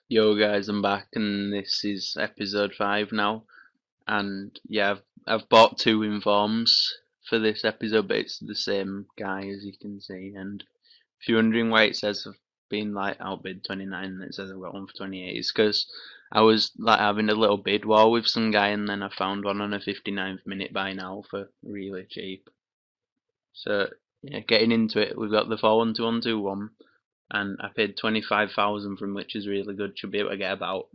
Yo guys, I'm back and this is episode 5 now. And yeah, I've bought two informs for this episode, but it's the same guy as you can see. And if you're wondering why it says I've been like outbid 29 and it says I've got one for 28, it's because I was like having a little bid war with some guy and then I found one on a 59th minute buy now for really cheap. So yeah, getting into it, we've got the 41221 and I paid 25,000 from, which is really good. Should be able to get about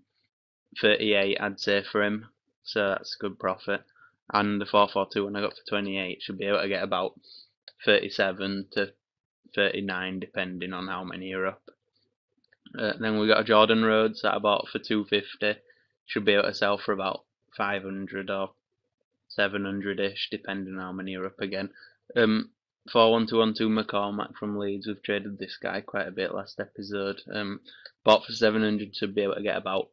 38, I'd say, for him, so that's a good profit. And the 442 when I got for 28 should be able to get about 37 to 39 depending on how many are up. Then we got a Jordan Rhodes that I bought for 250, should be able to sell for about 500 or 700ish depending on how many are up again. 41212 McCormack from Leeds, we've traded this guy quite a bit last episode. Bought for 700, should be able to get about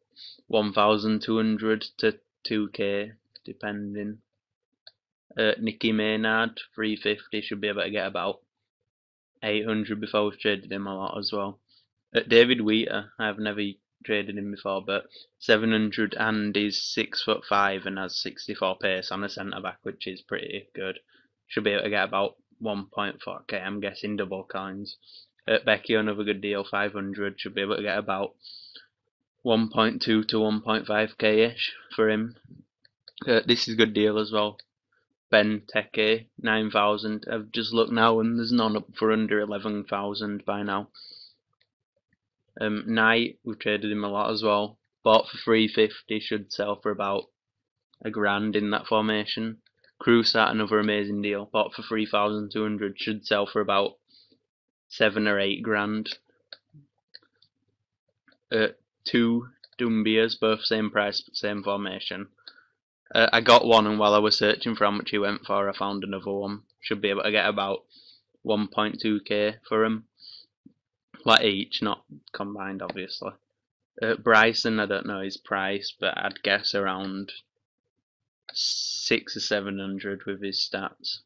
1,200 to 2k depending. Nicky Maynard 350, should be able to get about 800 before we've traded him a lot as well. David Wheater, I've never traded him before, but 700, and he's 6'5" and has 64 pace on a centre back, which is pretty good. Should be able to get about 1.4k, I'm guessing double coins. Becky, another good deal, 500, should be able to get about 1.2 to 1.5k ish for him. This is a good deal as well. Ben Teke, 9,000. I've just looked now and there's none up for under 11,000 by now. Knight, we've traded him a lot as well. Bought for 350, should sell for about a grand in that formation. Crusat, another amazing deal. Bought for 3,200, should sell for about 7 or 8 grand. Two Dumbias, both same price, but same formation. I got one, and while I was searching for how much he went for, I found another one. Should be able to get about 1.2k for him. Like each, not combined, obviously. Bryson, I don't know his price, but I'd guess around 6 or 700 with his stats.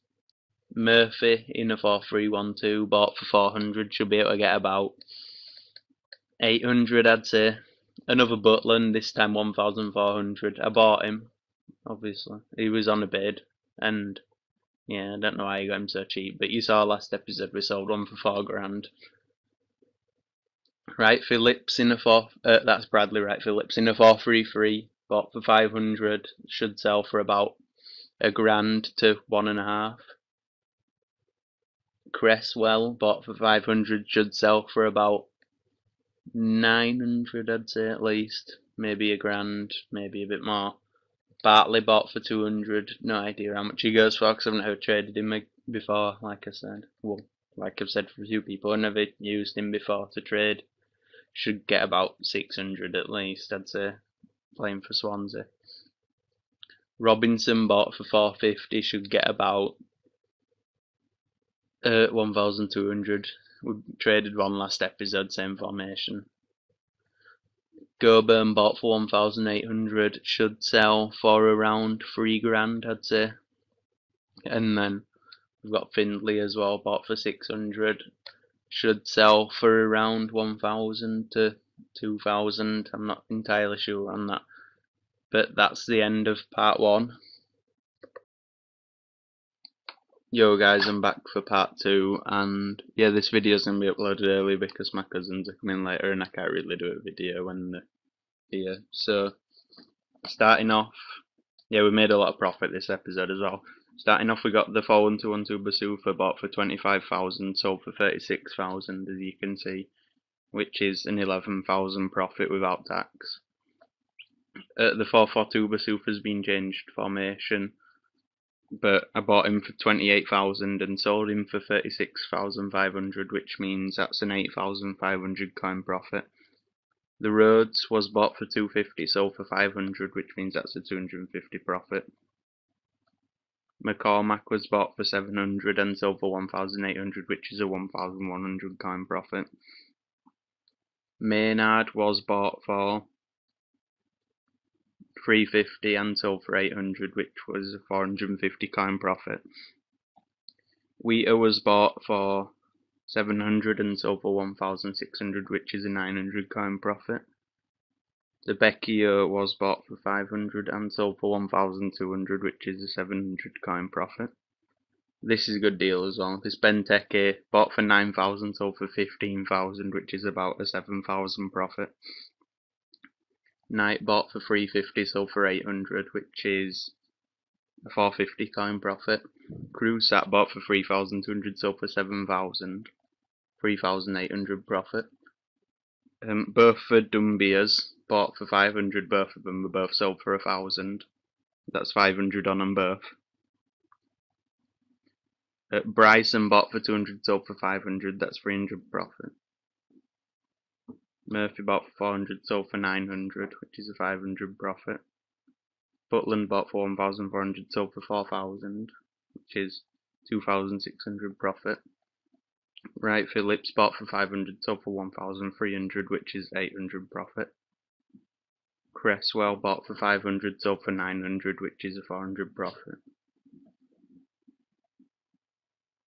Murphy in a 4-3-1-2, bought for 400, should be able to get about 800, I'd say. Another Butland, this time 1,400. I bought him, obviously. He was on a bid, and yeah, I don't know why you got him so cheap, but you saw last episode we sold one for 4 grand. Right Phillips in a that's Bradley Wright Phillips in a 4-3-3, bought for 500, should sell for about a grand to 1.5. Cresswell, bought for 500, should sell for about 900, I'd say at least. Maybe a grand, maybe a bit more. Bartley bought for 200, no idea how much he goes for because I've never traded him before, like I said. Well, like I've said for a few people, I've never used him before to trade. Should get about 600 at least, I'd say, playing for Swansea. Robinson bought for 450, should get about 1,200. We traded one last episode, same formation. Goburn bought for 1,800, should sell for around 3 grand, I'd say. And then we've got Findlay as well, bought for 600, should sell for around 1,000 to 2,000. I'm not entirely sure on that. But that's the end of part 1. Yo guys, I'm back for part 2, and yeah, this video's gonna be uploaded early because my cousins are coming later and I can't really do a video when they're here. So, starting off, yeah, we made a lot of profit this episode as well. Starting off, we got the 41212 Basufa bought for 25,000, sold for 36,000 as you can see, which is an 11,000 profit without tax. The 442 Basufa's been changed formation, but I bought him for 28,000 and sold him for 36,500, which means that's an 8,500 coin profit. The Rhodes was bought for 250, sold for 500, which means that's a 250 profit. McCormack was bought for 700 and sold for 1,800, which is a 1,100 coin profit. Maynard was bought for 350 and sold for 800, which was a 450 coin profit. Wheater was bought for 700 and sold for 1,600, which is a 900 coin profit. The Becchio was bought for 500 and sold for 1,200, which is a 700 coin profit. This is a good deal as well. This Benteke bought for 9,000, sold for 15,000, which is about a 7,000 profit. Knight bought for 350, sold for 800, which is a 450 coin profit. Crusat bought for 3,200, sold for 7,000, 3,800 profit. Both for Dumbias bought for 500, both of them were both sold for 1,000. That's 500 on them both. Bryson bought for 200, sold for 500, that's 300 profit. Murphy bought for 400, sold for 900, which is a 500 profit. Butland bought for 1,400, sold for 4,000, which is 2,600 profit. Wright Phillips bought for 500, sold for 1,300, which is 800 profit. Cresswell bought for 500, sold for 900, which is a 400 profit.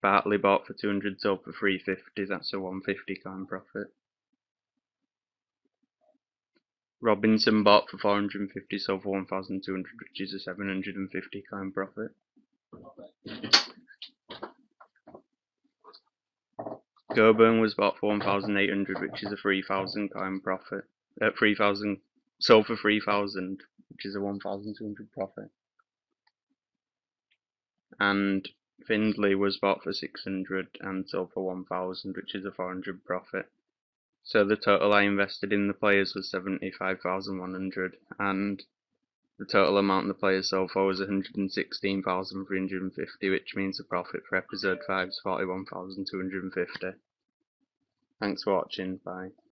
Bartley bought for 200, sold for 350, that's a 150 coin profit. Robinson bought for 450, sold for 1,200, which is a 750 coin profit. Goburn was bought for 1,800, which is a 3,000 coin profit. 3,000 sold for 3,000, which is a 1,200 profit. And Findlay was bought for 600 and sold for 1,000, which is a 400 profit. So the total I invested in the players was 75,100, and the total amount the players sold for was 116,350, which means the profit for episode 5 is 41,250. Thanks for watching, bye.